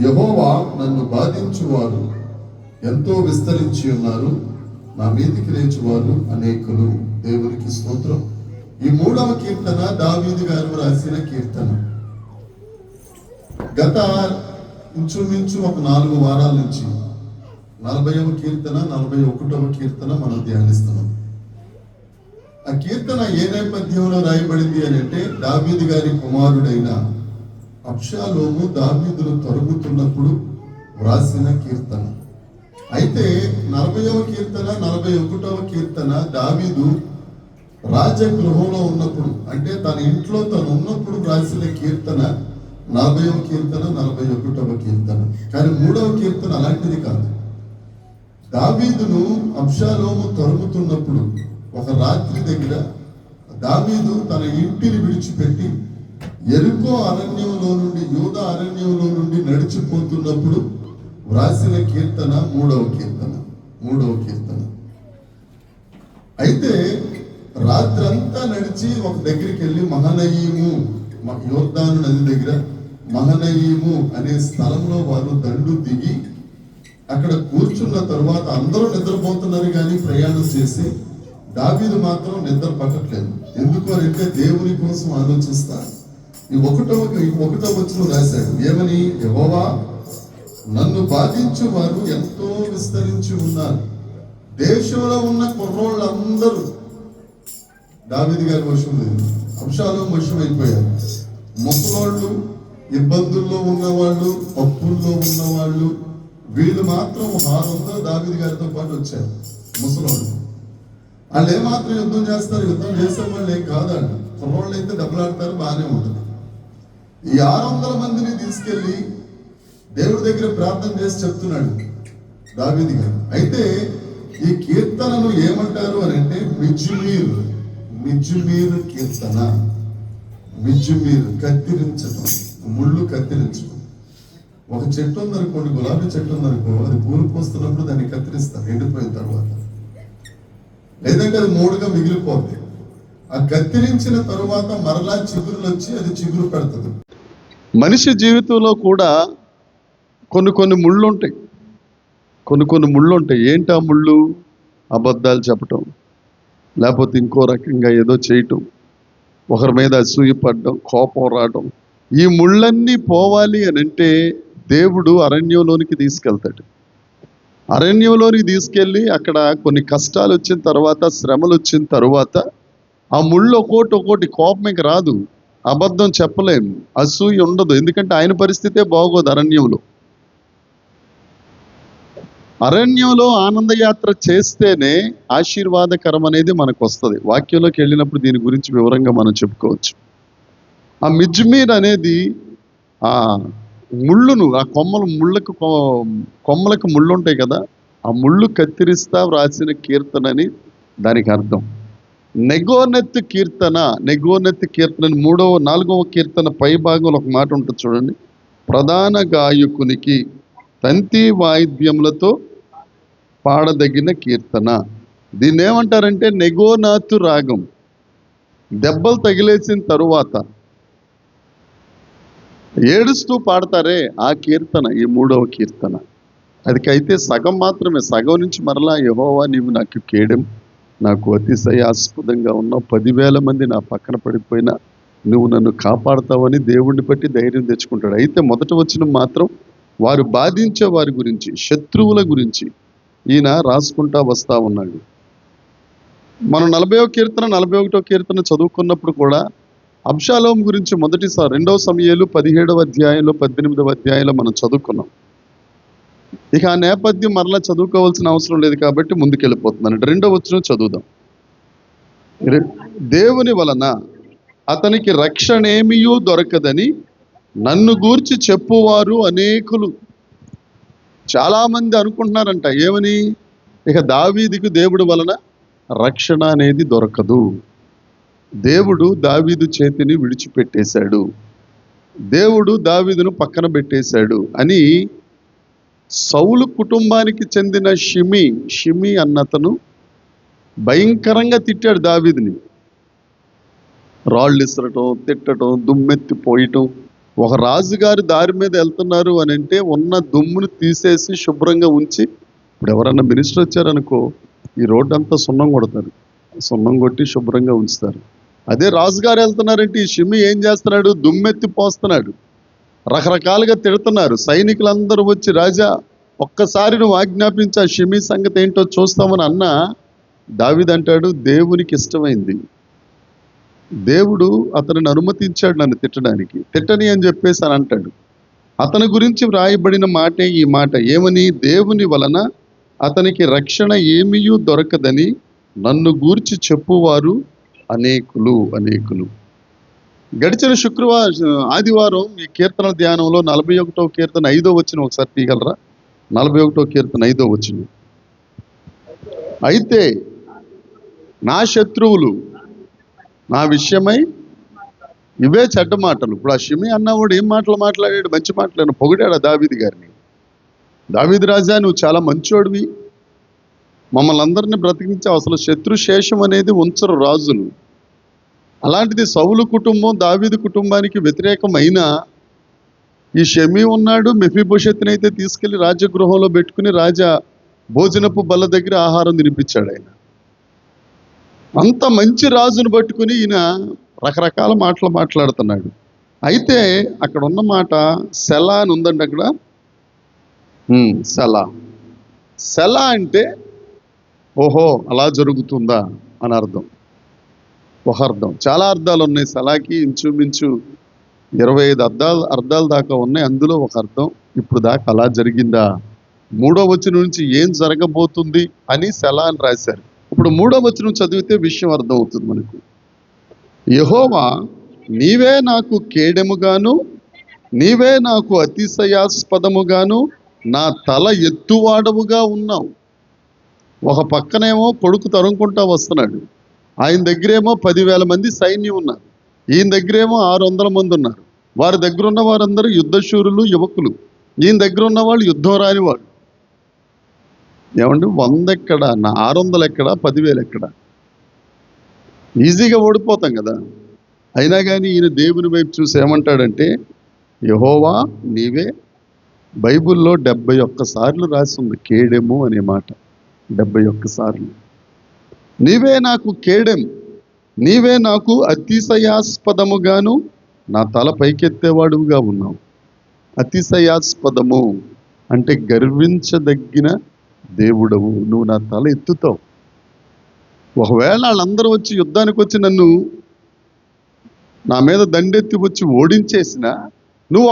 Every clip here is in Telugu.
యెహోవా నన్ను బాధించువారు ఎంతో విస్తరించి ఉన్నారు, నా మీదికి లేచువారు అనేకులు. దేవునికి స్తోత్రం. ఈ 3వ కీర్తన దావీదు గారు రాసిన కీర్తన. గత ఇంచుమించు ఒక 4 వారాల నుంచి 40వ కీర్తన 41వ కీర్తన మనం ధ్యానిస్తున్నాం. ఆ కీర్తన ఏ నేపథ్యంలో రాయబడింది అని అంటే, దావీదు గారి కుమారుడైన అబ్షాలోము దావీదును తరుగుతున్నప్పుడు వ్రాసిన కీర్తన. అయితే 40వ కీర్తన 41వ కీర్తన దావీదు రాజగృహంలో ఉన్నప్పుడు, అంటే తన ఇంట్లో తను ఉన్నప్పుడు రాసిన కీర్తన 40వ కీర్తన 41వ కీర్తన. కానీ 3వ కీర్తన అలాంటిది కాదు. దావీదును అబ్షాలోము తరుముతున్నప్పుడు ఒక రాత్రి దగ్గర దావీదు తన ఇంటిని విడిచిపెట్టి యెరికో అరణ్యంలో నుండి, యూదా అరణ్యంలో నుండి నడిచిపోతున్నప్పుడు వ్రాసిన కీర్తన 3వ కీర్తన. అయితే రాత్రంతా నడిచి ఒక దగ్గరికి వెళ్ళి మహనయీము, యోర్దాను నది దగ్గర మహనయీము అనే స్థలంలో వారు దండు దిగి అక్కడ కూర్చున్న తరువాత అందరూ నిద్రపోతున్నారు కానీ ప్రయాణం చేసి దావీదు మాత్రం నిద్ర పట్టట్లేదు. ఎందుకు అంటే దేవుని కోసం ఆలోచిస్తా ఈ 1వ వచనం రాశాడు. ఏమని? యెహోవా నన్ను బాధించు వారు ఎంతో విస్తరించి ఉన్నారు. దేశంలో ఉన్న కుర్రోళ్ళందరూ దావీదు గారి వశం లేదు, అబ్షాలోము వశం అయిపోయారు. ముసలోళ్ళు, ఇబ్బందుల్లో ఉన్నవాళ్ళు, అప్పుల్లో ఉన్నవాళ్ళు, వీళ్ళు మాత్రం 600 దావీదు గారితో పాటు వచ్చారు. ముసలోళ్ళు వాళ్ళు ఏమాత్రం యుద్ధం చేస్తారు? యుద్ధం చేసే వాళ్ళు ఏం కాదండి. కుర్రోళ్ళు అయితే దెబ్బలాడతారు, బాగానే ఉంటుంది. ఈ 600 మందిని తీసుకెళ్లి దేవుడి దగ్గర ప్రార్థన చేసి చెప్తున్నాడు దావీదు గారు. అయితే ఈ కీర్తనను ఏమంటారు అని అంటే మిజ్జుమీరు కీర్తన. మిజ్జుమీరు కత్తిరించడం, ముళ్ళు కత్తిరించడం. ఒక చెట్టు ఉందనుకోండి, గులాబీ చెట్టు ఉందనుకో, అది పూలు పోస్తున్నప్పుడు దాన్ని కత్తిరిస్తారు ఎండిపోయిన తర్వాత, లేదంటే అది 3గా మిగిలిపోద్ది. ఆ కత్తిరించిన తరువాత మరలా చిగురులు వచ్చి అది చిగురు పెడుతుంది. మనిషి జీవితంలో కూడా కొన్ని ముళ్ళు ఉంటాయి. కొన్ని ముళ్ళు ఉంటాయి. ఏంటి ఆ ముళ్ళు? అబద్ధాలు చెప్పటం, లేకపోతే ఇంకో రకంగా ఏదో చేయటం, ఒకరి మీద అసూయపడడం, కోపం రావడం. ఈ ముళ్ళన్నీ పోవాలి అని అంటే దేవుడు అరణ్యంలోనికి తీసుకెళ్తాడు. అరణ్యంలోనికి తీసుకెళ్ళి అక్కడ కొన్ని కష్టాలు వచ్చిన తర్వాత, శ్రమలు వచ్చిన తర్వాత ఆ ముళ్ళు ఒక్కోటి కోపం ఇంక రాదు, అబద్ధం చెప్పలేం, అసూయ ఉండదు. ఎందుకంటే ఆయన పరిస్థితే బాగోదు. అరణ్యంలో ఆనందయాత్ర చేస్తేనే ఆశీర్వాదకరం అనేది మనకు వస్తుంది. వాక్యంలోకి వెళ్ళినప్పుడు దీని గురించి వివరంగా మనం చెప్పుకోవచ్చు. ఆ మిజ్మీర్ అనేది ఆ ముళ్ళును, ఆ కొమ్మలకు ముళ్ళు ఉంటాయి కదా, ఆ ముళ్ళు కత్తిరిస్తా వ్రాసిన కీర్తన అని దానికి అర్థం. నెగోనెత్తు కీర్తన 4వ కీర్తన పై భాగంలో ఒక మాట ఉంటుంది చూడండి. ప్రధాన గాయకునికి తంతి వాయిద్యములతో పాడదగిన కీర్తన. దీన్ని ఏమంటారంటే నెగోనాతు రాగం. దెబ్బలు తగిలేసిన తరువాత ఏడుస్తూ పాడతారే ఆ కీర్తన ఈ 3వ కీర్తన. అదికైతే సగం మాత్రమే. సగం నుంచి మరలా యెహోవా నీవు నాకు కేడెం, నాకు అతిశయాస్పదంగా ఉన్నావు, 10,000 మంది నా పక్కన పడిపోయినా నువ్వు నన్ను కాపాడుతావని దేవుణ్ణి బట్టి ధైర్యం తెచ్చుకుంటాడు. అయితే మొదట వచనం మాత్రం వారు బాధించే వారి గురించి, శత్రువుల గురించి ఈయన రాసుకుంటా వస్తా ఉన్నాడు. మనం 40వ కీర్తన 41వ కీర్తన చదువుకున్నప్పుడు కూడా అబ్షాలోము గురించి మొదటిసారి 2వ సమూయేలు 17వ అధ్యాయంలో 18వ అధ్యాయంలో మనం చదువుకున్నాం. ఇక ఆ నేపథ్యం మరలా చదువుకోవాల్సిన అవసరం లేదు కాబట్టి ముందుకెళ్ళిపోతున్నాను. 2వ వచనం చదువుదాం. దేవుని వలన అతనికి రక్షణేమియూ దొరకదని నన్ను గూర్చి చెప్పువారు అనేకులు. చాలా మంది అనుకుంటున్నారంట ఏమని? ఇక దావీదుకు దేవుడి వలన రక్షణ అనేది దొరకదు, దేవుడు దావీదు చేతిని విడిచిపెట్టేశాడు, దేవుడు దావీదును పక్కన పెట్టేశాడు అని సౌలు కుటుంబానికి చెందిన షిమి అన్నతను భయంకరంగా తిట్టాడు దావీదుని. రాళ్ళు ఇసరటం, తిట్టడం, దుమ్మెత్తి పోయటం, ఒక రాజుగారి దారి మీద వెళ్తున్నారు అని అంటే ఉన్న దుమ్మును తీసేసి శుభ్రంగా ఉంచి, ఇప్పుడు ఎవరన్నా మినిస్టర్ వచ్చారనుకో ఈ రోడ్డు అంతా సున్నం కొడతారు, సున్నం కొట్టి శుభ్రంగా ఉంచుతారు. అదే రాజుగారు వెళ్తున్నారంటే ఈ షిమి ఏం చేస్తున్నాడు? దుమ్మెత్తి పోస్తున్నాడు, రకరకాలుగా తిడుతున్నారు. సైనికులందరూ వచ్చి రాజా ఒక్కసారి నువ్వు ఆజ్ఞాపించి ఆ షిమి సంగతి ఏంటో చూస్తామని అన్నా దావీదు అంటాడు దేవునికి ఇష్టమైంది, దేవుడు అతనిని అనుమతించాడు నన్ను తిట్టడానికి, తిట్టని అని చెప్పేసి అని అంటాడు. అతని గురించి వ్రాయబడిన మాటే ఈ మాట, ఏమని? దేవుని వలన అతనికి రక్షణ ఏమీయూ దొరకదని నన్ను గూర్చి చెప్పువారు అనేకులు అనేకులు. గడిచిన ఆదివారం ఈ కీర్తన ధ్యానంలో 41వ కీర్తన 5వ వచనం ఒకసారి తీయగలరా? 41వ కీర్తన 5వ వచనం. అయితే నా శత్రువులు నా విషయమై ఇవే చెడ్డ మాటలు. ఇప్పుడు ఆ షిమి అన్నవాడు ఏం మాటలు మాట్లాడాడు? మంచి మాటలను పొగిడాడు దావీదు గారిని. దావీదు రాజా నువ్వు చాలా మంచోడివి, మమ్మల్ని అందరినీ బ్రతికించావు, అసలు శత్రుశేషం అనేది ఉంచరు రాజులు. అలాంటిది సౌలు కుటుంబం దావీదు కుటుంబానికి వ్యతిరేకమైన ఈ షిమి ఉన్నాడు, మెఫీబోషెత్తుని అయితే తీసుకెళ్లి రాజగృహంలో పెట్టుకుని రాజా భోజనపు బల్ల దగ్గర ఆహారం తినిపించాడు ఆయన. అంత మంచి రాజును పట్టుకుని ఈయన రకరకాల మాటలు మాట్లాడుతున్నాడు. అయితే అక్కడ ఉన్న మాట సెలా అని ఉందండి అక్కడ. సెలా, సెలా అంటే ఓహో అలా జరుగుతుందా అని అర్థం. ఒక అర్థం, చాలా అర్థాలు ఉన్నాయి సెలాకి, ఇంచుమించు 25 అర్థాలు దాకా ఉన్నాయి. అందులో ఒక అర్థం ఇప్పుడు దాకా అలా జరిగిందా, 3వ వచనం నుంచి ఏం జరగబోతుంది అని సెలా అని రాశారు. ఇప్పుడు 3వ వచనం చదివితే విషయం అర్థం అవుతుంది మనకు. యెహోవా నీవే నాకు కేడెముగాను, నీవే నాకు అతిశయాస్పదముగాను, నా తల ఎత్తువాడవుగా ఉన్నావు. ఒక పక్కనేమో కొడుకు తరుముకుంటా వస్తున్నాడు, ఆయన దగ్గరేమో 10,000 మంది సైన్యం ఉన్నారు, ఈయన దగ్గరేమో 600 మంది ఉన్నారు. వారి దగ్గర ఉన్న వారందరూ యుద్ధశూరులు యువకులు, ఈయన దగ్గర ఉన్న వాళ్ళు యుద్ధం రాని వాళ్ళు. ఏమండి 100 ఎక్కడ, 600 ఎక్కడ, 10,000 ఎక్కడ? ఈజీగా ఓడిపోతాం కదా. అయినా కానీ ఈయన దేవుని వైపు చూసి ఏమంటాడంటే యెహోవా నీవే. బైబిల్లో 71 సార్లు రాసి ఉంది కేడెము అనే మాట, 71 సార్లు. నీవే నాకు కేడెం, నీవే నాకు అతిశయాస్పదముగాను, నా తల పైకెత్తేవాడుగా ఉన్నావు. అతిశయాస్పదము అంటే గర్వించదగిన దేవుడవు, నువ్వు నా తల ఎత్తుతావు. ఒకవేళ వాళ్ళందరూ వచ్చి యుద్ధానికి వచ్చి నన్ను నా మీద దండెత్తి వచ్చి ఓడించేసిన, నువ్వు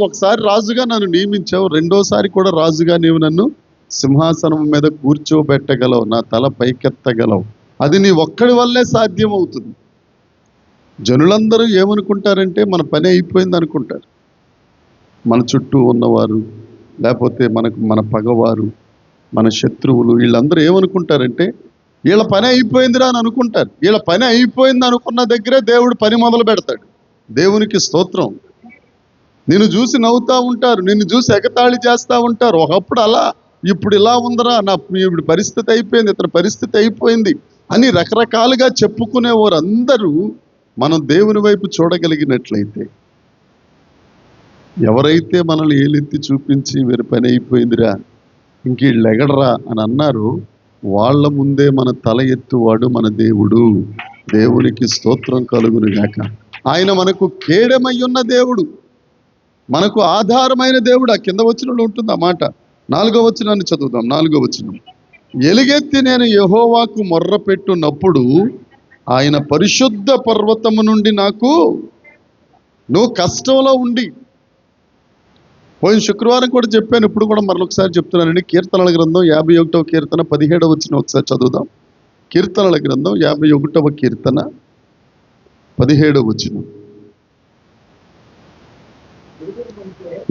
ఒకసారి రాజుగా నన్ను నియమించావు, రెండోసారి కూడా రాజుగా నీవు నన్ను సింహాసనం మీద కూర్చోబెట్టగలవు, నా తల పైకెత్తగలవు. అది నీ ఒక్కడి వల్లే సాధ్యం అవుతుంది. జనులందరూ ఏమనుకుంటారంటే మన పని అయిపోయింది అనుకుంటారు. మన చుట్టూ ఉన్నవారు, లేకపోతే మన పగవారు, మన శత్రువులు, వీళ్ళందరూ ఏమనుకుంటారంటే వీళ్ళ పని అయిపోయిందిరా అని అనుకుంటారు. వీళ్ళ పని అయిపోయింది అనుకున్న దగ్గరే దేవుడు పని మొదలు పెడతాడు. దేవునికి స్తోత్రం. నిన్ను చూసి నవ్వుతూ ఉంటారు, నిన్ను చూసి ఎగతాళి చేస్తూ ఉంటారు. ఒకప్పుడు అలా, ఇప్పుడు ఇలా ఉందరా, ఇప్పుడు పరిస్థితి అయిపోయింది, ఇతని పరిస్థితి అయిపోయింది అని రకరకాలుగా చెప్పుకునేవారు అందరూ మనం దేవుని వైపు చూడగలిగినట్లయితే, ఎవరైతే మనల్ని ఏలెత్తి చూపించి వీరి పని అయిపోయిందిరా ఇంక వీళ్ళు ఎగడరా అని అన్నారు, వాళ్ళ ముందే మన తల ఎత్తువాడు మన దేవుడు. దేవునికి స్తోత్రం కలుగును గాక. ఆయన మనకు కేడమై ఉన్న దేవుడు, మనకు ఆధారమైన దేవుడు. ఆ కింద వచనంలో ఉంటుంది ఆ మాట. 4వ వచనాన్ని చదువుదాం. 4వ వచనం. ఎలుగెత్తి నేను యెహోవాకు మొర్ర పెట్టునప్పుడు ఆయన పరిశుద్ధ పర్వతము నుండి నాకు, నువ్వు కష్టంలో ఉండి, పోయిన శుక్రవారం కూడా చెప్పాను, ఇప్పుడు కూడా మరొకసారి చెప్తున్నానండి. కీర్తనల గ్రంథం 51వ కీర్తన 17వ వచనం ఒకసారి చదువుదాం. కీర్తనల గ్రంథం 51వ కీర్తన 17వ వచనం.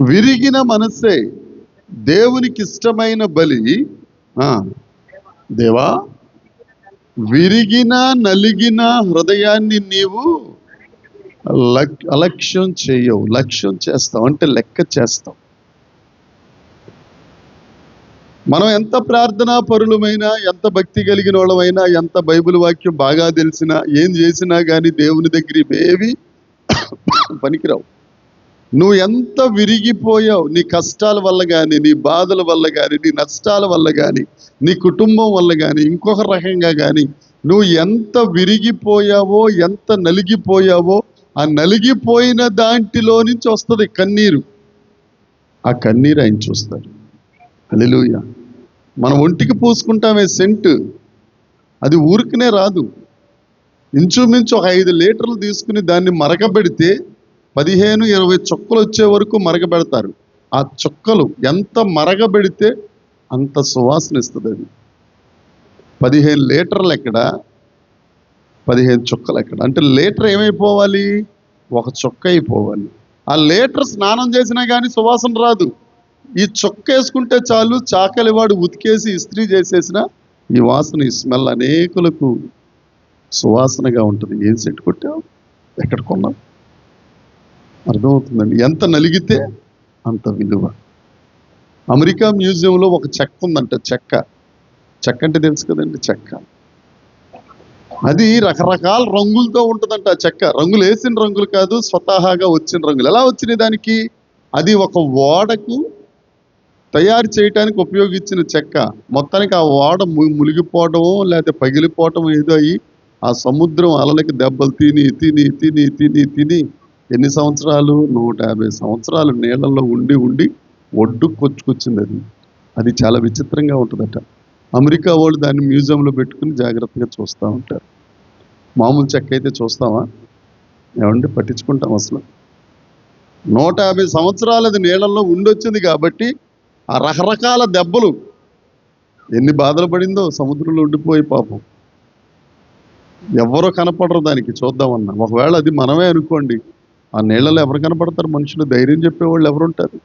విరిగిన మనస్సే దేవునికి ఇష్టమైన బలి. దేవా, విరిగిన నలిగిన హృదయాన్ని నీవు అలక్ష్యం చేయవు. లక్ష్యం చేస్తావు అంటే లెక్క చేస్తావు. మనం ఎంత ప్రార్థనా పరులమైనా, ఎంత భక్తి కలిగిన వాళ్ళమైనా, ఎంత బైబిల్ వాక్యం బాగా తెలిసినా, ఏం చేసినా కానీ దేవుని దగ్గర ఇవేవి పనికిరావు. నువ్వు ఎంత విరిగిపోయావు, నీ కష్టాల వల్ల కానీ, నీ బాధల వల్ల కానీ, నీ నష్టాల వల్ల కానీ, నీ కుటుంబం వల్ల కానీ, ఇంకొక రకంగా కానీ నువ్వు ఎంత విరిగిపోయావో, ఎంత నలిగిపోయావో, ఆ నలిగిపోయిన దాంట్లో నుంచి వస్తుంది కన్నీరు. ఆ కన్నీరు ఆయన చూస్తాడు. హల్లెలూయా. మనం ఒంటికి పూసుకుంటామే సెంటు, అది ఊరికనే రాదు. ఇంచుమించు ఒక 5 లీటర్లు తీసుకుని దాన్ని మరగబెడితే 15-20 చుక్కలు వచ్చే వరకు మరగబెడతారు. ఆ చుక్కలు ఎంత మరగబెడితే అంత సువాసన ఇస్తుంది. అది 15 లీటర్లు ఎక్కడ, 15 చుక్కలు ఎక్కడ. అంటే లీటర్ ఏమైపోవాలి, ఒక చుక్క అయిపోవాలి. ఆ లీటర్ స్నానం చేసినా కానీ సువాసన రాదు. ఈ చుక్క వేసుకుంటే చాలు, చాకలి వాడు ఉతికేసి ఇస్త్రీ చేసేసిన ఈ వాసన, ఈ స్మెల్ అనేకులకు సువాసనగా ఉంటుంది. ఏం సెట్ కొట్టావు, ఎక్కడ కొన్నావు? అర్థమవుతుందండి. ఎంత నలిగితే అంత విలువ. అమెరికా మ్యూజియంలో ఒక చెక్క ఉందంట. చెక్క అంటే తెలుసు కదండి, చెక్క. అది రకరకాల రంగులతో ఉంటుందంట. ఆ చెక్క రంగులు వేసిన రంగులు కాదు, స్వతహాగా వచ్చిన రంగులు. ఎలా వచ్చినాయి దానికి? అది ఒక ఓడకు తయారు చేయటానికి ఉపయోగించిన చెక్క. మొత్తానికి ఆ ఓడ మునిగిపోవటమో లేకపోతే పగిలిపోవటం ఏదో అయ్యి ఆ సముద్రం అలలకి దెబ్బలు తిని తిని తిని తిని తిని ఎన్ని సంవత్సరాలు, 150 సంవత్సరాలు నీళ్ళల్లో ఉండి ఉండి ఒడ్డుకు కొచ్చుకొచ్చింది. అది చాలా విచిత్రంగా ఉంటుందట. అమెరికా వాళ్ళు దాన్ని మ్యూజియంలో పెట్టుకుని జాగ్రత్తగా చూస్తూ ఉంటారు. మామూలు చెక్క అయితే చూస్తామా ఏమండి, పట్టించుకుంటాం అసలు? 150 సంవత్సరాలు అది నీళ్ళల్లో ఉండొచ్చింది కాబట్టి ఆ రకరకాల దెబ్బలు, ఎన్ని బాధలు పడిందో సముద్రంలో ఉండిపోయి పాపం. ఎవరో కనపడరు దానికి చూద్దామన్నా. ఒకవేళ అది మనమే అనుకోండి, ఆ నీళ్ళలో ఎవరు కనపడతారు? మనుషులు ధైర్యం చెప్పేవాళ్ళు ఎవరుంటారు?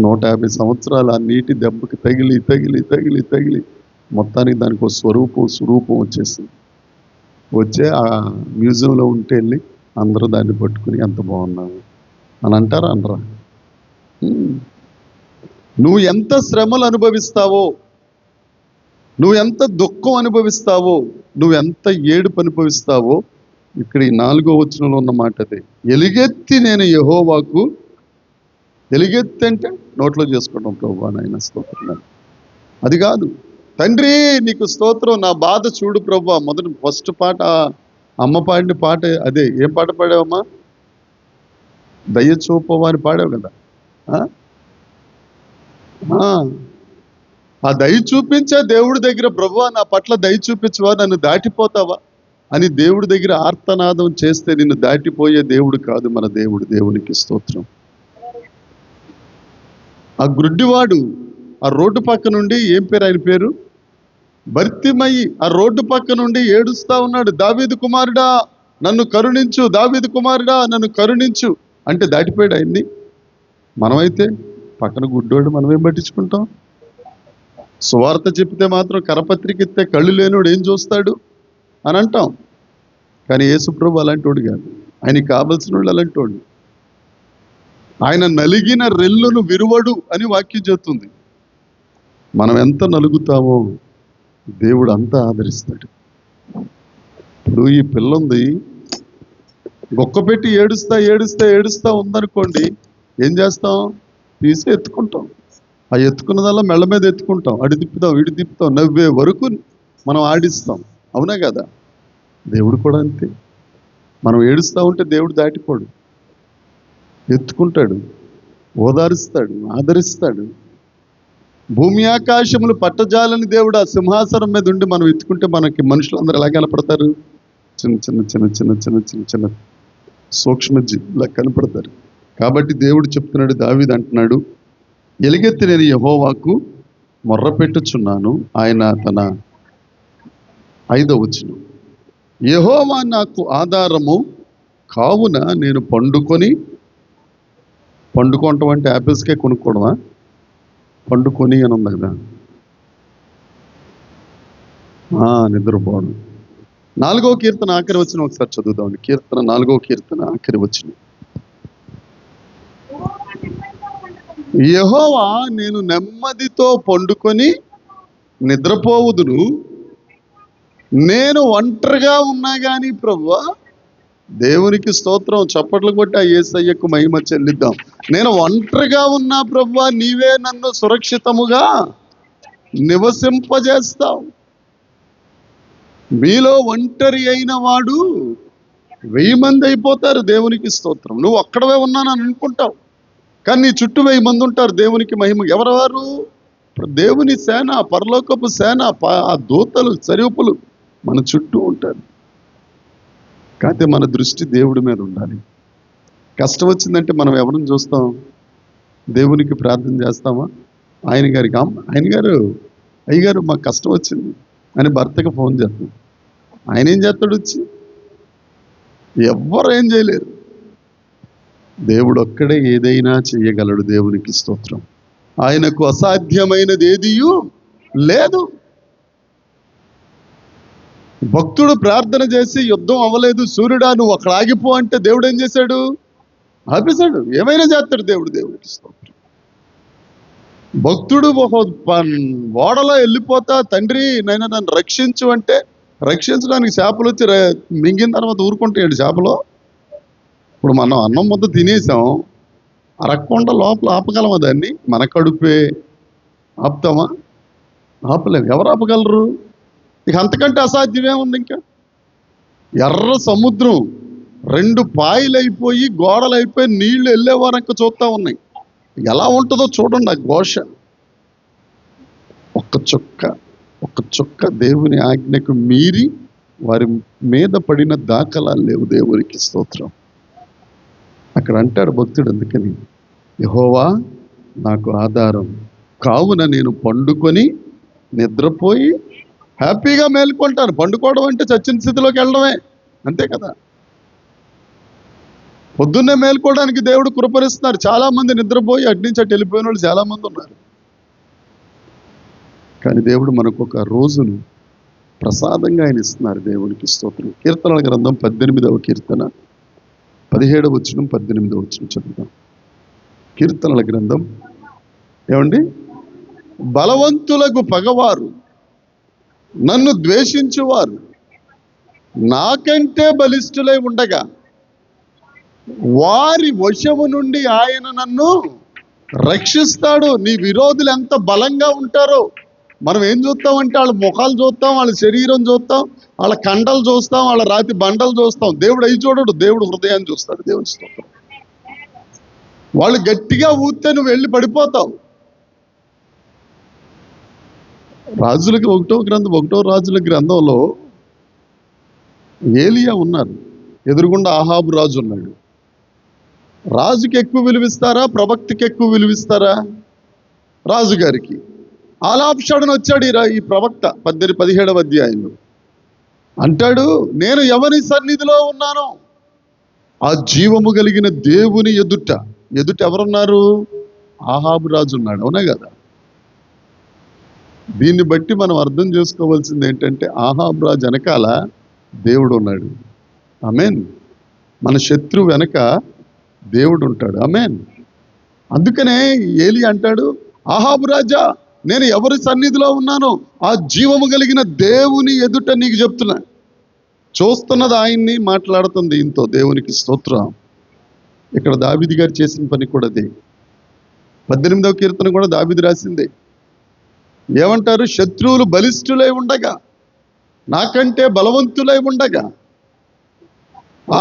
150 సంవత్సరాలు ఆ నీటి దెబ్బకి తగిలి తగిలి తగిలి తగిలి మొత్తానికి దానికి ఒక స్వరూపం వచ్చేసింది. వచ్చే ఆ మ్యూజియంలో ఉంటే వెళ్ళి అందరూ దాన్ని పట్టుకుని ఎంత బాగున్నావు అని అంటారా, అనరా? నువ్వు ఎంత శ్రమలు అనుభవిస్తావో, నువ్వు ఎంత దుఃఖం అనుభవిస్తావో, నువ్వు ఎంత ఏడుపు అనుభవిస్తావో, ఇక్కడ ఈ 4వ వచనంలో ఉన్న మాట అదే. ఎలుగెత్తి నేను యెహోవాకు, ఎలుగెత్తి అంటే నోట్లో చేసుకోవడం, ప్రభువా నాయన స్తోత్రం. అది కాదు, తండ్రి నీకు స్తోత్రం, నా బాధ చూడు ప్రభువా. ఫస్ట్ పాట అమ్మ పాడిన పాట అదే. ఏం పాట పాడావమ్మా? దయ చూపవా అని పాడావు కదా. ఆ దయ చూపించే దేవుడి దగ్గర, ప్రభువా నా పట్ల దయ చూపించవా, నన్ను దాటిపోతావా అని దేవుడి దగ్గర ఆర్తనాదం చేస్తే నిన్ను దాటిపోయే దేవుడు కాదు మన దేవుడు. దేవునికి స్తోత్రం. ఆ గుడ్డివాడు ఆ రోడ్డు పక్క నుండి, ఏం పేరు ఆయన పేరు? భర్తిమయి. ఆ రోడ్డు పక్క నుండి ఏడుస్తా ఉన్నాడు, దావీదు కుమారుడా నన్ను కరుణించు, దావీదు కుమారుడా నన్ను కరుణించు అంటే దాటిపోయాడు ఆయన్ని. మనమైతే పక్కన గుడ్డోడు మనమేం పట్టించుకుంటాం? సువార్త చెప్తే మాత్రం, కరపత్రిక ఇస్తే కళ్ళు లేనోడు ఏం చూస్తాడు అని అంటాం. కానీ యేసుప్రభు అలాంటి వాడు కాదు. ఆయనకి కావలసిన వాళ్ళు అలాంటి వాడు. ఆయన నలిగిన రెల్లును విరువడు అని వాక్యం చెప్తుంది. మనం ఎంత నలుగుతామో దేవుడు అంతా ఆదరిస్తాడు. ఇప్పుడు ఈ పిల్లుంది, గొక్కపెట్టి ఏడుస్తా ఏడుస్తా ఏడుస్తా ఉందనుకోండి, ఏం చేస్తాం? తీసి ఎత్తుకుంటాం. ఆ ఎత్తుకున్నదల్లా మెళ్ళ మీద ఎత్తుకుంటాం, అడి తిప్పుతాం ఇడి తిప్పుతాం, నవ్వే వరకు మనం ఆడిస్తాం. అవునా కదా? దేవుడు కూడా అంతే. మనం ఏడుస్తూ ఉంటే దేవుడు దాటిపోడు, ఎత్తుకుంటాడు, ఓదారుస్తాడు, ఆదరిస్తాడు. భూమి ఆకాశములు పట్టజాలని దేవుడు ఆ సింహాసనం మీద ఉండి మనం ఎత్తుకుంటే మనకి మనుషులందరూ ఎలా కనపడతారు? చిన్న చిన్న చిన్న చిన్న చిన్న చిన్న చిన్న సూక్ష్మజీవులా కనపడతారు. కాబట్టి దేవుడు చెప్తున్నాడు, దావీదు అంటున్నాడు, ఎలుగెత్తి నేను యెహోవాకు మొర్రపెట్టుచున్నాను. ఆయన తన 5వ వచనం, యెహోవా నాకు ఆధారము కావున నేను పండుకోవటం అంటే యాపిల్స్కే కొనుక్కోవడమా? పండుకొని అని ఉంది కదా, నిద్రపోవడం. 4వ కీర్తన ఆఖరి వచనం ఒకసారి చదువుదామండి. కీర్తన 4వ కీర్తన ఆఖరి వచనం, యెహోవా నేను నెమ్మదితో పండుకొని నిద్రపోవుదును, నేను ఒంటరిగా ఉన్నా కానీ ప్రభువా దేవునికి స్తోత్రం. చప్పట్లు కొట్టి ఆ యేసయ్యకు మహిమ చెల్లిద్దాం. నేను ఒంటరిగా ఉన్నా ప్రభువా, నీవే నన్ను సురక్షితముగా నివసింపజేస్తావు. మీలో ఒంటరి అయిన వాడు 1000 మంది అయిపోతారు. దేవునికి స్తోత్రం. నువ్వు ఒక్కడవే ఉన్నానని అనుకుంటావు, కానీ నీ చుట్టూ 1000 మంది ఉంటారు. దేవునికి మహిమ. ఎవరెవరు? దేవుని సేన, పరలోకపు సేన, ఆ దూతలు, సరివుపులు మన చుట్టూ ఉంటారు. కాకపోతే మన దృష్టి దేవుడి మీద ఉండాలి. కష్టం వచ్చిందంటే మనం ఎవరిని చూస్తాం? దేవునికి ప్రార్థన చేస్తామా? అయ్యగారు మాకు కష్టం వచ్చింది అని భర్తకు ఫోన్ చేస్తాం. ఆయన ఏం చేస్తాడు? వచ్చి ఎవ్వరు ఏం చేయలేరు. దేవుడు ఒక్కడే ఏదైనా చేయగలడు. దేవునికి స్తోత్రం. ఆయనకు అసాధ్యమైనది ఏదియూ లేదు. భక్తుడు ప్రార్థన చేసి యుద్ధం అవ్వలేదు, సూర్యుడా నువ్వు అక్కడ ఆగిపో అంటే దేవుడు ఏం చేశాడు? ఆపేశాడు. ఏమైనా చేస్తాడు దేవుడు. దేవుడికి స్తోత్రం. భక్తుడు ఒక ఓడలో వెళ్ళిపోతా, తండ్రి నైనా నన్ను రక్షించు అంటే రక్షించడానికి చేపలు వచ్చి మింగిన తర్వాత ఊరుకుంటాడు చేపలు. ఇప్పుడు మనం అన్నం ముద్ద తినేసాం, అరక్కుండా లోపల ఆపగలమా దాన్ని? మన కడుపే ఆపుతామా? ఆపలేము. ఎవరు ఆపగలరు? ఇక అంతకంటే అసాధ్యమే ఉంది. ఇంకా ఎర్ర సముద్రం 2 పాయలైపోయి, గోడలైపోయి, నీళ్లు వెళ్ళే వరకు చూస్తూ ఉన్నాయి. ఎలా ఉంటుందో చూడండి ఆ ఘోష. ఒక్క చుక్క దేవుని ఆజ్ఞకు మీరి వారి మీద పడిన దాఖలాలు లేవు. దేవునికి స్తోత్రం. అక్కడ అంటాడు భక్తుడు, అందుకని యెహోవా నాకు ఆధారం, కావున నేను పండుకొని నిద్రపోయి హ్యాపీగా మేల్కొంటాను. పండుకోవడం అంటే చచ్చిన స్థితిలోకి వెళ్ళడమే, అంతే కదా. పొద్దున్నే మేల్కోవడానికి దేవుడు కృపరిస్తున్నారు. చాలా మంది నిద్రపోయి అటు నుంచి అటు వెళ్ళిపోయిన వాళ్ళు చాలా మంది ఉన్నారు. కానీ దేవుడు మనకు ఒక రోజును ప్రసాదంగా ఆయన ఇస్తున్నారు. దేవునికి స్తోత్రం. కీర్తనల గ్రంథం 18వ కీర్తన 17వ వచనం 18వ వచనం చదువుతాం. కీర్తనల గ్రంథం. ఏమండి? బలవంతులకు పగవారు, నన్ను ద్వేషించువారు నాకంటే బలిష్ఠులై ఉండగా వారి వశము నుండి ఆయన నన్ను రక్షిస్తాడు. నీ విరోధులు ఎంత బలంగా ఉంటారో మనం ఏం చూస్తామంటే వాళ్ళ ముఖాలు చూస్తాం, వాళ్ళ శరీరం చూస్తాం, వాళ్ళ కండలు చూస్తాం, వాళ్ళ రాతి బండలు చూస్తాం. దేవుడు అవి చూడడు. దేవుడు హృదయాన్ని చూస్తాడు. దేవుని స్తోత్రం. వాళ్ళు గట్టిగా ఊస్తే నువ్వు వెళ్ళి పడిపోతావు. రాజులకి 1వ రాజుల గ్రంథంలో ఏలియా ఉన్నారు. ఎదురుగుండా ఆహాబు రాజు ఉన్నాడు. రాజుకి ఎక్కువ విలువిస్తారా, ప్రవక్తకి ఎక్కువ విలువిస్తారా? రాజుగారికి. ఆలాప్షాడును వచ్చాడు ఈ ప్రవక్త 17వ అధ్యాయంలో. అంటాడు, నేను ఎవరి సన్నిధిలో ఉన్నానో ఆ జీవము కలిగిన దేవుని ఎదుట ఎవరున్నారు? ఆహాబు రాజు ఉన్నాడు. అవునా కదా? దీన్ని బట్టి మనం అర్థం చేసుకోవాల్సింది ఏంటంటే ఆహాబు రాజు వెనకాల దేవుడు ఉన్నాడు. ఆమేన్. మన శత్రువు వెనక దేవుడు ఉంటాడు. ఆమేన్. అందుకనే ఏలి అంటాడు, ఆహాబు రాజా నేను ఎవరి సన్నిధిలో ఉన్నానో ఆ జీవము కలిగిన దేవుని ఎదుట నీకు చెప్తున్నా. చూస్తున్నది ఆయన్ని, మాట్లాడుతుంది ఇంతో. దేవునికి స్తోత్రం. ఇక్కడ దావీదు గారు చేసిన పని కూడా అదే. 18వ కీర్తన కూడా దావీదు రాసిందే. ఏమంటారు? శత్రువులు బలిష్ఠులై ఉండగా, నాకంటే బలవంతులై ఉండగా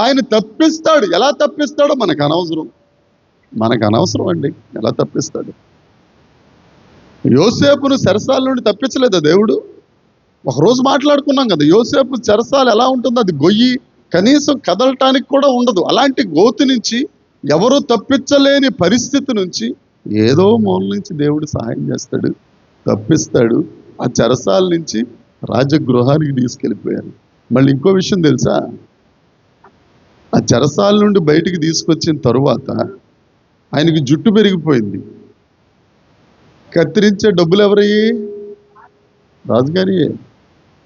ఆయన తప్పిస్తాడు. ఎలా తప్పిస్తాడో మనకు అనవసరం అండి. ఎలా తప్పిస్తాడు? యోసేపును చెరసాల నుండి తప్పించలేదా దేవుడు? ఒకరోజు మాట్లాడుకున్నాం కదా, యోసేపు చెరసాల ఎలా ఉంటుందో అది గొయ్యి, కనీసం కదలటానికి కూడా ఉండదు. అలాంటి గోతు నుంచి, ఎవరు తప్పించలేని పరిస్థితి నుంచి ఏదో మూల నుంచి దేవుడు సహాయం చేస్తాడు, తప్పిస్తాడు. ఆ చెరసాల నుంచి రాజగృహానికి తీసుకెళ్ళిపోయారు. మళ్ళీ ఇంకో విషయం తెలుసా? ఆ చెరసాల నుండి బయటికి తీసుకొచ్చిన తరువాత ఆయనకి జుట్టు పెరిగిపోయింది. కత్తిరించే డబ్బులు ఎవరయ్యి? రాజుగారి.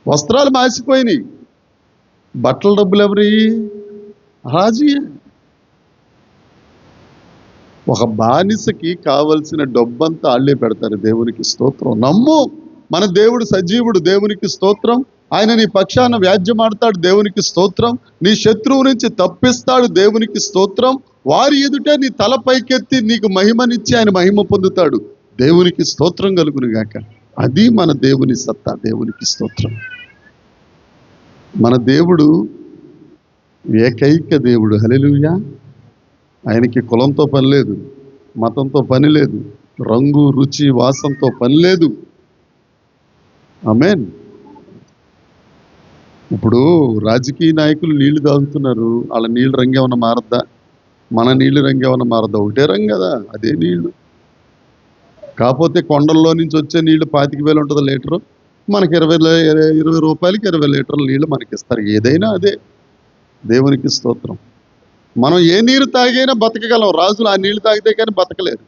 వస్త్రాలు మాసిపోయినాయి. బట్టల డబ్బులు ఎవరయ్యి? రాజుయే. ఒక బానిసకి కావలసిన డబ్బంతా ఆళ్లే పెడతారు. దేవునికి స్తోత్రం. నమ్ము, మన దేవుడు సజీవుడు. దేవునికి స్తోత్రం. ఆయన నీ పక్షాన వ్యాజ్యమాడతాడు, దేవునికి స్తోత్రం. నీ శత్రువు నుంచి తప్పిస్తాడు, దేవునికి స్తోత్రం. వారి ఎదుట నీ తల పైకెత్తి నీకు మహిమనిచ్చి ఆయన మహిమ పొందుతాడు, దేవునికి స్తోత్రం కలుగును గాక. అది మన దేవుని సత్తా, దేవునికి స్తోత్రం. మన దేవుడు ఏకైక దేవుడు. హల్లెలూయా. ఆయనకి కులంతో పని లేదు, మతంతో పని లేదు, రంగు రుచి వాసనతో పని లేదు. ఆమేన్. ఇప్పుడు రాజకీయ నాయకులు నీళ్లు తాగుతున్నారు, వాళ్ళ నీళ్ళు రంగు ఏమన్నా మారద్దా? మన నీళ్ళు రంగు ఏమన్నా మారద్దా? ఒకటే రంగు కదా, అదే నీళ్లు. కాకపోతే కొండల్లో నుంచి వచ్చే నీళ్లు 25,000 ఉంటుంది లీటరు, మనకి 20 రూపాయలకి 20 లీటర్ల నీళ్లు మనకి ఇస్తారు. ఏదైనా అదే, దేవునికి స్తోత్రం. మనం ఏ నీరు తాగైనా బతకగలం, రాజులు ఆ నీళ్లు తాగితే కానీ బతకలేరు.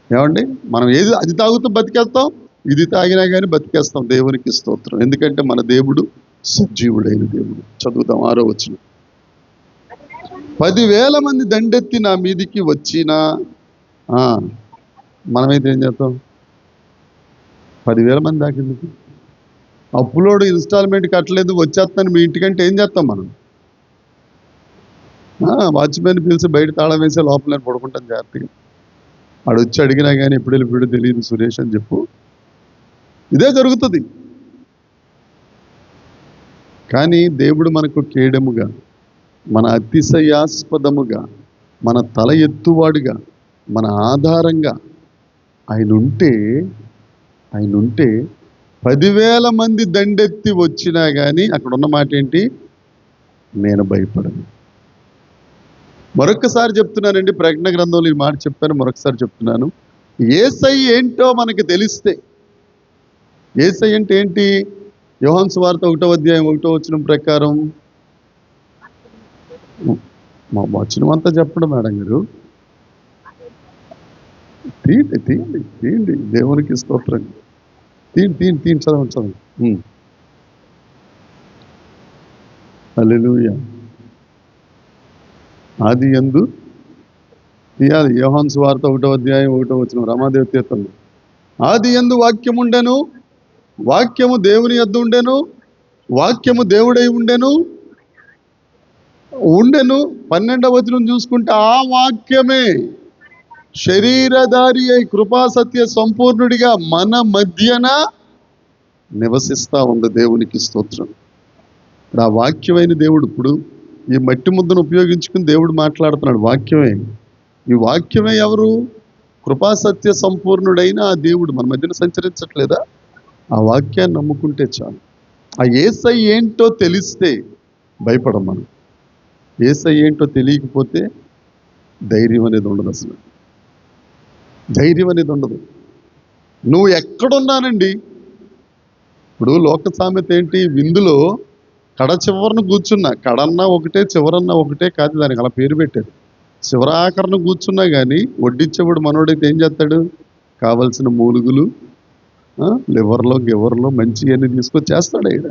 ఏమండి, మనం ఏది అది తాగుతూ బతికేస్తాం, ఇది తాగినా కానీ బతికేస్తాం, దేవునికి స్తోత్రం. ఎందుకంటే మన దేవుడు సజీవుడైన దేవుడు. చదువుతాం 6వ వచనం. 10,000 మంది దండెత్తి నా మీదికి వచ్చినా మనమైతే ఏం చేస్తాం? 10,000 మంది దాకింది. అప్పులోడు ఇన్స్టాల్మెంట్ కట్టలేదు, వచ్చేస్తాను మీ ఇంటికంటే ఏం చేస్తాం మనం? వాచ్మెన్ పిలిచి బయట తాళం వేసే లోపల పడుకుంటాం జాగ్రత్తగా. ఆడు వచ్చి అడిగినా కానీ ఎప్పుడు వెళ్ళిపోయాడో తెలియదు సురేష్ అని చెప్పు. ఇదే జరుగుతుంది. కానీ దేవుడు మనకు కేడముగా, మన అతిశయాస్పదముగా, మన తల ఎత్తువాడుగా, మన ఆధారంగా ఆయన ఉంటే 10,000 మంది దండెత్తి వచ్చినా కానీ అక్కడ ఉన్న మాట ఏంటి? నేను భయపడను. మరొకసారి చెప్తున్నానండి, ప్రకటన గ్రంథంలో ఈ మాట చెప్పాను, మరొకసారి చెప్తున్నాను. యేసయ్య ఏంటో మనకు తెలిస్తే, యేసయ్య అంటే ఏంటి? యోహాను సువార్త 1వ అధ్యాయం 1వ వచనం ప్రకారం, మా వచనం అంతా చెప్పడం మేడం గారు, తీయండి దేవునికి స్తోత్రం. తీయండి చదవండి. హల్లెలూయా. ఆది యందు తీయాలి. యోహాను సువార్త 1వ అధ్యాయం 1వ వచనం, రమాదేవి తీర్థంలో. ఆది యందు వాక్యం ఉండెను, వాక్యము దేవుని యొద్ద ఉండెను, వాక్యము దేవుడై ఉండెను. 12వ వచనం చూసుకుంటే, ఆ వాక్యమే శరీరధారి అయి కృపా సత్య సంపూర్ణుడిగా మన మధ్యన నివసిస్తా ఉంది, దేవునికి స్తోత్రం. ఆ వాక్యమైన దేవుడు ఇప్పుడు ఈ మట్టి ముద్దను ఉపయోగించుకుని దేవుడు మాట్లాడుతున్నాడు. వాక్యమే, ఈ వాక్యమే ఎవరు? కృపా సత్య సంపూర్ణుడైన ఆ దేవుడు మన మధ్యన సంచరించట్లేదా? ఆ వాక్యాన్ని నమ్ముకుంటే చాలు. ఆ యేసయ్య ఏంటో తెలిస్తే భయపడం మనం. యేసయ్య ఏంటో తెలియకపోతే ధైర్యం అనేది ఉండదు, అసలు ధైర్యం అనేది ఉండదు. నువ్వు ఎక్కడున్నానండి, ఇప్పుడు లోక సామెత ఏంటి? విందులో కడ చివరను కూర్చున్నా, కడన్నా ఒకటే చివరన్నా ఒకటే కాదు, దానికి అలా పేరు పెట్టారు. చివరాకరణ కూర్చున్నా కానీ వడ్డించేవాడు మనోడైతే ఏం చేస్తాడు? కావలసిన మూలుగులు, లివర్లో గివర్లో మంచి అన్ని తీసుకొని చేస్తాడు. ఆయన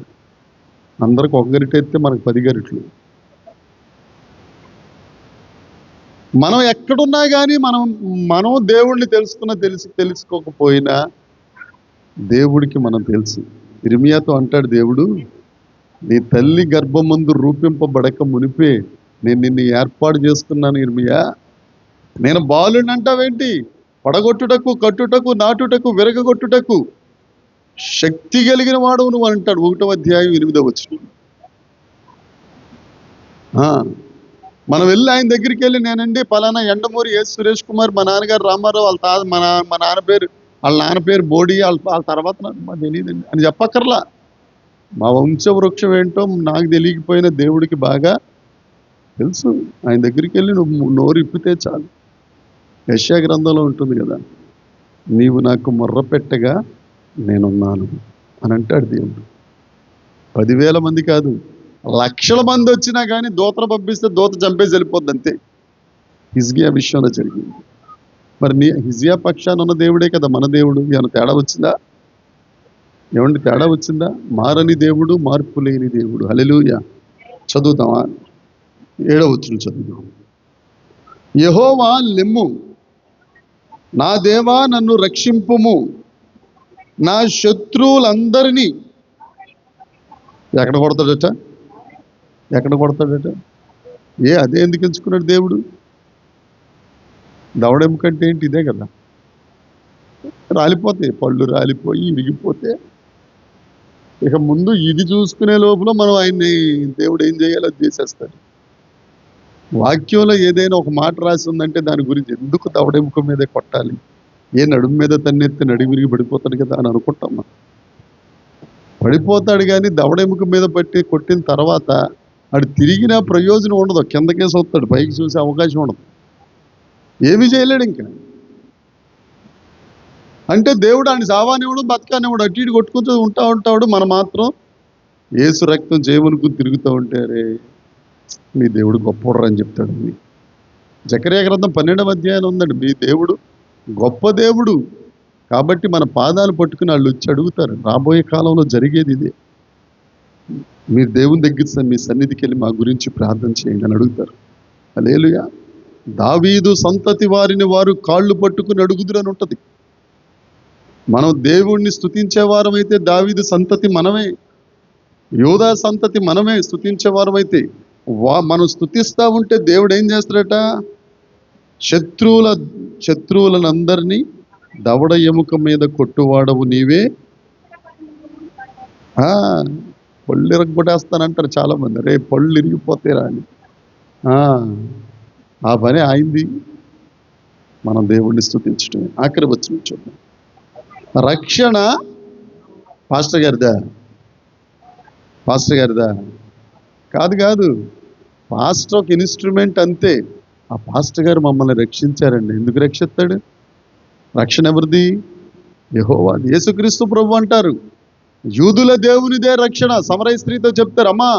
అందరికి ఒక గరిట ఎత్తే మనకు 10 గరిట్లు. మనం ఎక్కడున్నా కానీ మనం దేవుణ్ణి తెలుసుకోకపోయినా దేవుడికి మనం తెలుసు. ఇర్మియాతో అంటాడు దేవుడు, నీ తల్లి గర్భమందు రూపింపబడక మునిపే నేను నిన్ను ఏర్పాటు చేసుకున్నాను ఇర్మియా. నేను బాలుని అంటావేంటి? పడగొట్టుటకు, కట్టుటకు, నాటుటకు, విరగొట్టుటకు శక్తి కలిగిన వాడు నువ్వు అంటాడు 1వ అధ్యాయం 8వ వచనం. మనం వెళ్ళి ఆయన దగ్గరికి వెళ్ళి, నేనండి పలానా ఎండమూరి సురేష్ కుమార్, మా నాన్నగారు రామారావు, మా నాన్న పేరు బోడి, వాళ్ళ తర్వాత నాకు తెలియదండి అని చెప్పక్కర్లా. మా వంశ వృక్షం ఏంటో నాకు తెలియకపోయిన దేవుడికి బాగా తెలుసు. ఆయన దగ్గరికి వెళ్ళి నువ్వు నోరు ఇప్పితే చాలు. యెషయా గ్రంథంలో ఉంటుంది కదా, నీవు నాకు మొర్ర పెట్టగా నేనున్నాను అని అంటాడు దేవుడు. 10,000 మంది కాదు, లక్షల మంది వచ్చినా కానీ దూతను పంపిస్తే దూత చంపేసి వెళ్ళిపోద్ది, అంతే. హిజ్కియా విషయంలో జరిగింది. మరి హిజ్కియా పక్షాన ఉన్న దేవుడే కదా మన దేవుడు. ఏమైనా తేడా వచ్చిందా? ఏమండి తేడా వచ్చిందా? మారని దేవుడు, మార్పు లేని దేవుడు. హల్లెలూయా. చదువుతామా? 7వ వచనం చదువుదాం. యెహోవా లెమ్ము, నా దేవా నన్ను రక్షింపుము, నా శత్రువులందరినీ ఎక్కడ కొడతాడట? ఎక్కడ కొడతాడట? అదే ఎందుకు ఎంచుకున్నాడు దేవుడు? దవడెముక అంటే ఏంటి? ఇదే కదా. రాలిపోతాయి, పళ్ళు రాలిపోయి విరిగిపోతే ఇక ముందు ఇది చూసుకునే లోపల మనం ఆయన్ని దేవుడు ఏం చేయాలో చేసేస్తాడు. వాక్యంలో ఏదైనా ఒక మాట రాసి ఉందంటే దాని గురించి ఎందుకు దవడెముక మీదే కొట్టాలి? నడుము మీద తన్నెత్తి నడి విరిగి పడిపోతాడు కదా అని అనుకుంటాం మనం. పడిపోతాడు, కానీ దవడెముక మీద పట్టి కొట్టిన తర్వాత ఆడు తిరిగిన ప్రయోజనం ఉండదు. కిందకేసి వస్తాడు, పైకి చూసే అవకాశం ఉండదు, ఏమీ చేయలేడు ఇంకా. అంటే దేవుడు ఆయన సావానివాడు, బతకానివాడు, అటు ఇటు కొట్టుకుంటూ ఉంటాడు. మనం మాత్రం యేసు రక్తం జేబునుకు తిరుగుతూ ఉంటే రే మీ దేవుడు గొప్పవాడు అని చెప్తాడు. జకర్యా గ్రంథం 12వ అధ్యాయం ఉందండి. మీ దేవుడు గొప్ప దేవుడు కాబట్టి మన పాదాలు పట్టుకుని వాళ్ళు వచ్చి అడుగుతారు. రాబోయే కాలంలో జరిగేది ఇదే. మీరు దేవుని దగ్గర మీ సన్నిధికి వెళ్ళి మా గురించి ప్రార్థన చేయండి అని అడుగుతారు. హల్లెలూయా. దావీదు సంతతి వారిని వారు కాళ్ళు పట్టుకుని అడుగుదురు అని ఉంటుంది. మనం దేవుణ్ణి స్తుతించేవారం అయితే దావీదు సంతతి మనమే, యోధా సంతతి మనమే స్తుతించేవారం అయితే మనం స్తుతిస్తూ ఉంటే దేవుడు ఏం చేస్తాడట? శత్రువులందరినీ దవడ ఎముక మీద కొట్టువాడవు నీవే. పళ్ళు ఇరగొట్టేస్తానంటారు చాలా మంది. రే పళ్ళు ఇరిగిపోతాయిరా అని. ఆ పని ఆయింది. మనం దేవుణ్ణి స్తుతించడమే. ఆఖరి వచ్చిన చూద్దాం. రక్షణ పాస్టర్ గారిదా? కాదు. పాస్టర్ ఒక ఇన్స్ట్రుమెంట్ అంతే. ఆ పాస్టర్ గారు మమ్మల్ని రక్షించారండి. ఎందుకు రక్షిస్తాడు? రక్షణ ఎవరిది? యెహోవా. యేసుక్రీస్తు ప్రభు అంటారు యూదుల దేవునిదే రక్షణ. సమరయ స్త్రీతో చెప్తారు, అమ్మా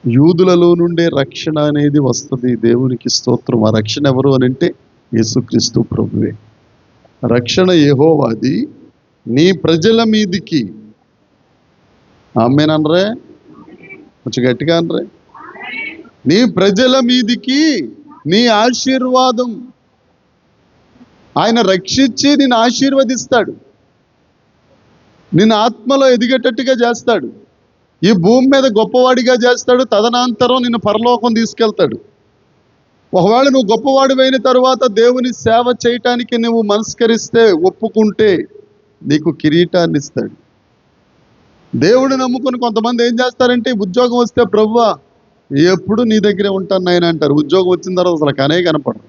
యూదులలో నుండే రక్షణ అనేది వస్తుంది. దేవునికి స్తోత్రం. ఆ రక్షణ ఎవరు అని అంటే యేసుక్రీస్తు ప్రభువే. రక్షణ యెహోవాది నీ ప్రజల మీదికి. ఆమేననరే? కొంచెం గట్టిగా అనరే. నీ ప్రజల మీదికి నీ ఆశీర్వాదం. ఆయన రక్షించి నిన్ను ఆశీర్వదిస్తాడు, నిన్ను ఆత్మలో ఎదిగేటట్టుగా చేస్తాడు, ఈ భూమి మీద గొప్పవాడిగా చేస్తాడు. తదనంతరం నిన్ను పరలోకం తీసుకెళ్తాడు. ఒకవేళ నువ్వు గొప్పవాడివైన తరువాత దేవుని సేవ చేయటానికి నువ్వు మనస్కరిస్తే, ఒప్పుకుంటే నీకు కిరీటాన్ని ఇస్తాడు. దేవుడు నమ్ముకుని కొంతమంది ఏం చేస్తారంటే, ఉద్యోగం వస్తే ప్రభువా ఎప్పుడు నీ దగ్గరే ఉంటాను నాయన అంటారు. ఉద్యోగం వచ్చిన తర్వాత అసలు కనే కనపడరు.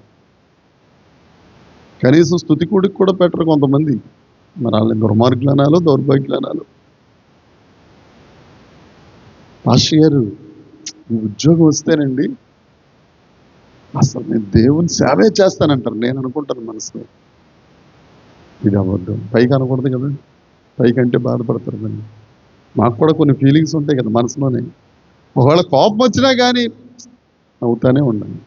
కనీసం స్తుతి కూడికి కూడా పెట్టరు కొంతమంది. మరి వాళ్ళని దుర్మార్గులనాలు, దౌర్భాగ్యులనాలు. పాస్టర్ గారు ఈ ఉద్యోగం వస్తేనండి అసలు నేను దేవుని సేవే చేస్తానంటారు. నేను అనుకుంటాను మనసులో, ఇది అబద్ధం. పైకి అనకూడదు కదా, పైకంటే బాధపడతారు. మరి మాకు కూడా కొన్ని ఫీలింగ్స్ ఉంటాయి కదా మనసులోనే. ఒకవేళ కోపం వచ్చినా కానీ అవుతానే ఉండాలి.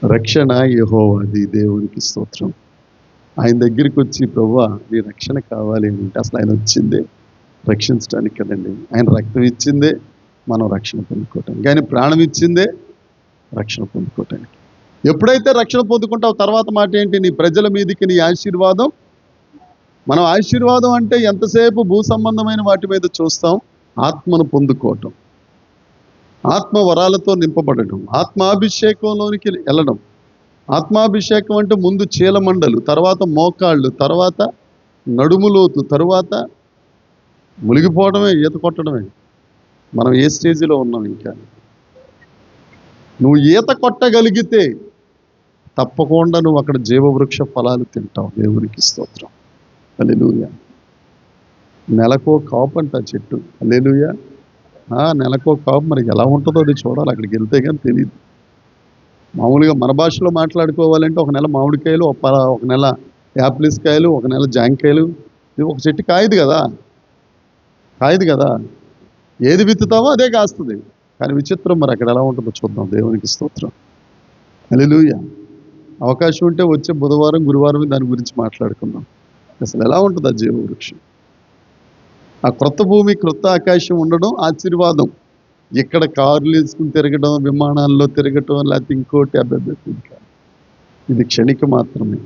రక్షణ యెహోవాది. దేవునికి స్తోత్రం. ఆయన దగ్గరికి వచ్చి ప్రభువా నీ రక్షణ కావాలి అంటే అసలు ఆయన వచ్చిందే రక్షించడానికి కదండి. ఆయన రక్తం ఇచ్చిందే మనం రక్షణ పొందుకోవటానికి, ఆయన ప్రాణం ఇచ్చిందే రక్షణ పొందుకోవటానికి. ఎప్పుడైతే రక్షణ పొందుకుంటావు తర్వాత మాట ఏంటి? నీ ప్రజల మీదకి నీ ఆశీర్వాదం. మనం ఆశీర్వాదం అంటే ఎంతసేపు భూ సంబంధమైన వాటి మీద చూస్తాం. ఆత్మను పొందుకోవటం, ఆత్మ వరాలతో నింపబడటం, ఆత్మాభిషేకంలోనికి వెళ్ళడం. ఆత్మాభిషేకం అంటే ముందు చీలమండలు, తర్వాత మోకాళ్ళు, తర్వాత నడుములోతు, తరువాత మునిగిపోవడమే, ఈత కొట్టడమే. మనం ఏ స్టేజ్లో ఉన్నాం? ఇంకా నువ్వు ఈత కొట్టగలిగితే తప్పకుండా నువ్వు అక్కడ జీవవృక్ష ఫలాలు తింటావు. దేవునికి స్తోత్రం. హల్లెలూయా. నెలకో కాపు అంట చెట్టు. హల్లెలూయా. నెలకో కాపు. మరి ఎలా ఉంటుందో అది చూడాలి, అక్కడికి వెళ్తే కానీ తెలియదు. మామూలుగా మన భాషలో మాట్లాడుకోవాలంటే ఒక నెల మామిడికాయలు, ఒక నెల యాపిల్స్ కాయలు, ఒక నెల జాంకాయలు. ఇది ఒక చెట్టు కాయదు కదా. ఏది విత్తుతామో అదే కాస్తుంది. కానీ విచిత్రం మరి అక్కడ ఎలా ఉంటుందో చూద్దాం. దేవునికి స్తోత్రం. హల్లెలూయా. అవకాశం ఉంటే వచ్చే బుధవారం, గురువారం దాని గురించి మాట్లాడుకుందాం. అసలు ఎలా ఉంటుంది ఆ జీవవృక్షం. ఆ క్రొత్త భూమి, క్రొత్త ఆకాశం ఉండడం ఆశీర్వాదం. ఇక్కడ కార్లు వేసుకుని తిరగడం, విమానాల్లో తిరగటం, లేకపోతే ఇంకోటి అభ్యర్థి. ఇది క్షణిక మాత్రమే.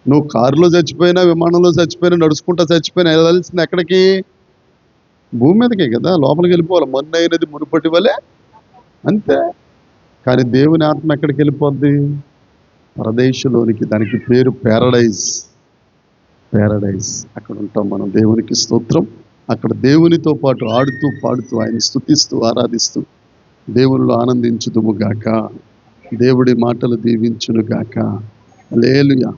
నువ్వు కారులో చచ్చిపోయినా, విమానంలో చచ్చిపోయినా, నడుచుకుంటా చచ్చిపోయినా వెళ్ళాల్సింది ఎక్కడికి? భూమి మీదకే కదా, లోపలికి వెళ్ళిపోవాలి. మొన్న అయినది మునుపటి వలె అంతే. కానీ దేవుని ఆత్మ ఎక్కడికి వెళ్ళిపోద్ది? పరదేశంలోనికి. దానికి పేరు ప్యారడైజ్. ప్యారడైజ్. అక్కడ ఉంటాం మనం. దేవునికి స్తోత్రం. అక్కడ దేవునితో పాటు ఆడుతూ పాడుతూ ఆయన స్తుతిస్తూ ఆరాధిస్తూ దేవునిలో ఆనందించుదుము గాక. దేవుడి మాటలు దీవించును గాక. హల్లెలూయా.